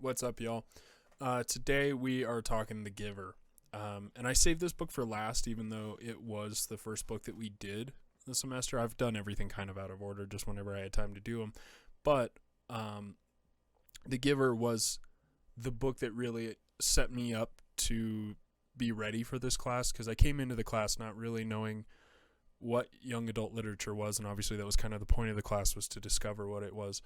What's up, y'all? Today we are talking The Giver. And I saved this book for last, even though it was the first book that we did this semester. I've done everything kind of out of order, just whenever I had time to do them. But The Giver was the book that really set me up to be ready for this class, because I came into the class not really knowing what young adult literature was, and obviously that was kind of the point of the class, was to discover what it was.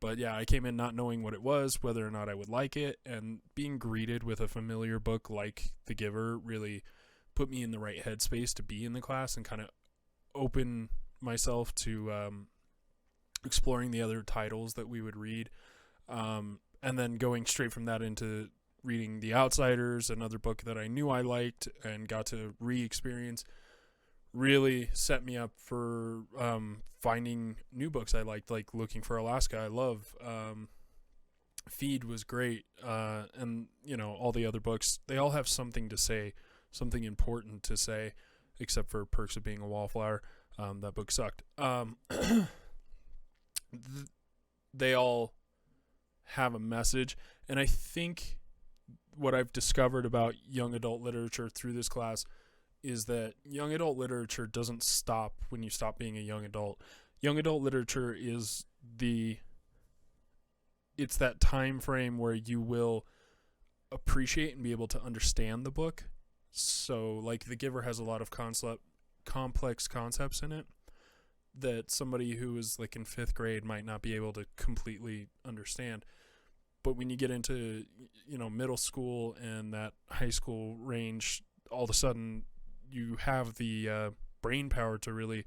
But yeah, I came in not knowing what it was, whether or not I would like it, and being greeted with a familiar book like The Giver really put me in the right headspace to be in the class and kind of open myself to exploring the other titles that we would read, and then going straight from that into reading The Outsiders, another book that I knew I liked and got to re-experience. Really set me up for finding new books I liked, like Looking for Alaska. I love. Feed was great, and all the other books. They all have something to say, something important to say, except for Perks of Being a Wallflower. That book sucked. They all have a message, and I think what I've discovered about young adult literature through this class is that young adult literature doesn't stop when you stop being a young adult. Young adult literature is it's that time frame where you will appreciate and be able to understand the book. So like The Giver has a lot of complex concepts in it that somebody who is like in 5th grade might not be able to completely understand. But when you get into, middle school and that high school range, all of a sudden you have the brain power to really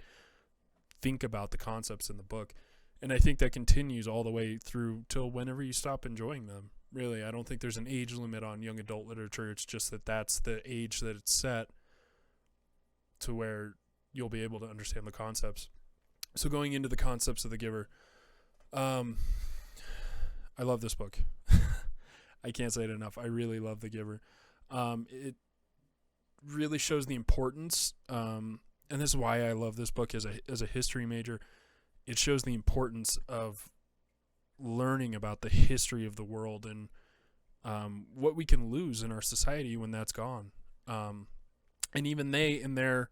think about the concepts in the book. And I think that continues all the way through till whenever you stop enjoying them. Really, I don't think there's an age limit on young adult literature. It's just that that's the age that it's set to where you'll be able to understand the concepts. So going into the concepts of The Giver, I love this book. I can't say it enough. I really love The Giver. It really shows the importance, and this is why I love this book as a history major. It shows the importance of learning about the history of the world and what we can lose in our society when that's gone. And even they in their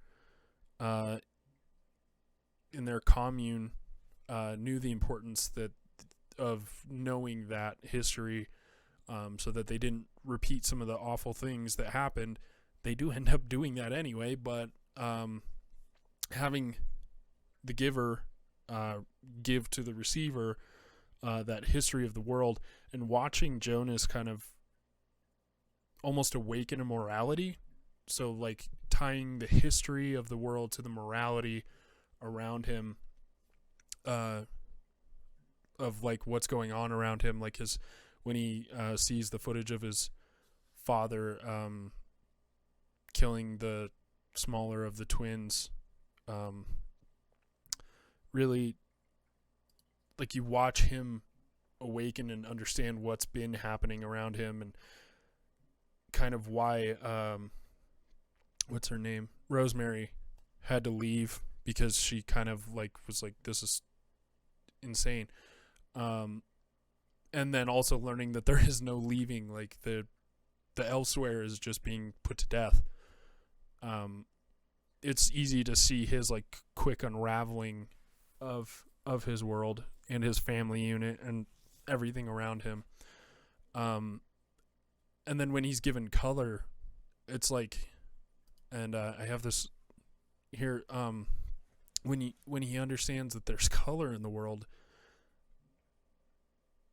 commune knew the importance of knowing that history, so that they didn't repeat some of the awful things that happened. They do end up doing that anyway, but having the giver give to the receiver that history of the world, and watching Jonas kind of almost awaken a morality. So like tying the history of the world to the morality around him, of like what's going on around him, like when he sees the footage of his father killing the smaller of the twins, really, like, you watch him awaken and understand what's been happening around him, and kind of why what's her name, Rosemary, had to leave, because she kind of like was like, this is insane, and then also learning that there is no leaving, like the elsewhere is just being put to death. It's easy to see his like quick unraveling of his world and his family unit and everything around him. And then when he's given color, it's like, and I have this here, when he understands that there's color in the world,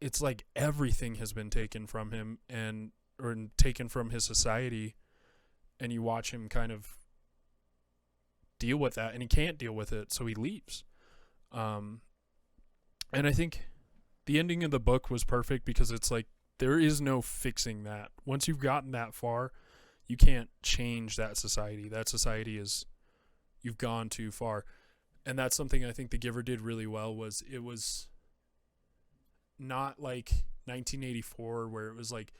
it's like everything has been taken from him or taken from his society, and you watch him kind of deal with that, and he can't deal with it, so he leaves. And I think the ending of the book was perfect, because it's like there is no fixing that. Once you've gotten that far, you can't change that society. That society is, you've gone too far. And that's something I think The Giver did really well. Was it was not like 1984, where it was like,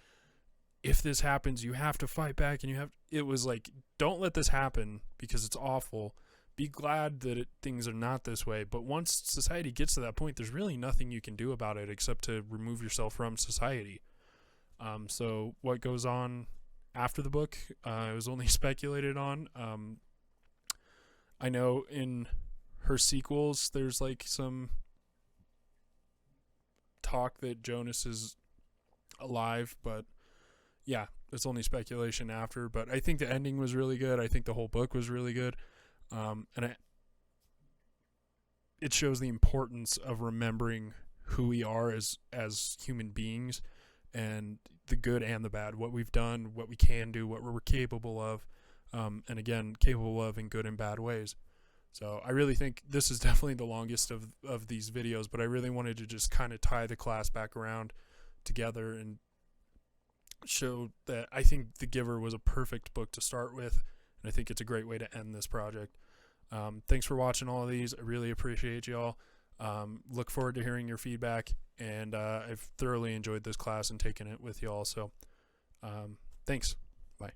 if this happens, you have to fight back, and it was like, don't let this happen because it's awful, be glad that things are not this way. But once society gets to that point, there's really nothing you can do about it except to remove yourself from society. So what goes on after the book, it was only speculated on. I know in her sequels, there's like some talk that Jonas is alive, but yeah, it's only speculation after. But I think the ending was really good. I think the whole book was really good. And it shows the importance of remembering who we are as human beings, and the good and the bad, what we've done, what we can do, what we're capable of, and again, capable of in good and bad ways. So I really think this is definitely the longest of these videos, but I really wanted to just kind of tie the class back around together and show that I think The Giver was a perfect book to start with, and I think it's a great way to end this project. Thanks for watching all of these. I really appreciate y'all. Look forward to hearing your feedback, and I've thoroughly enjoyed this class and taken it with y'all. So thanks. Bye.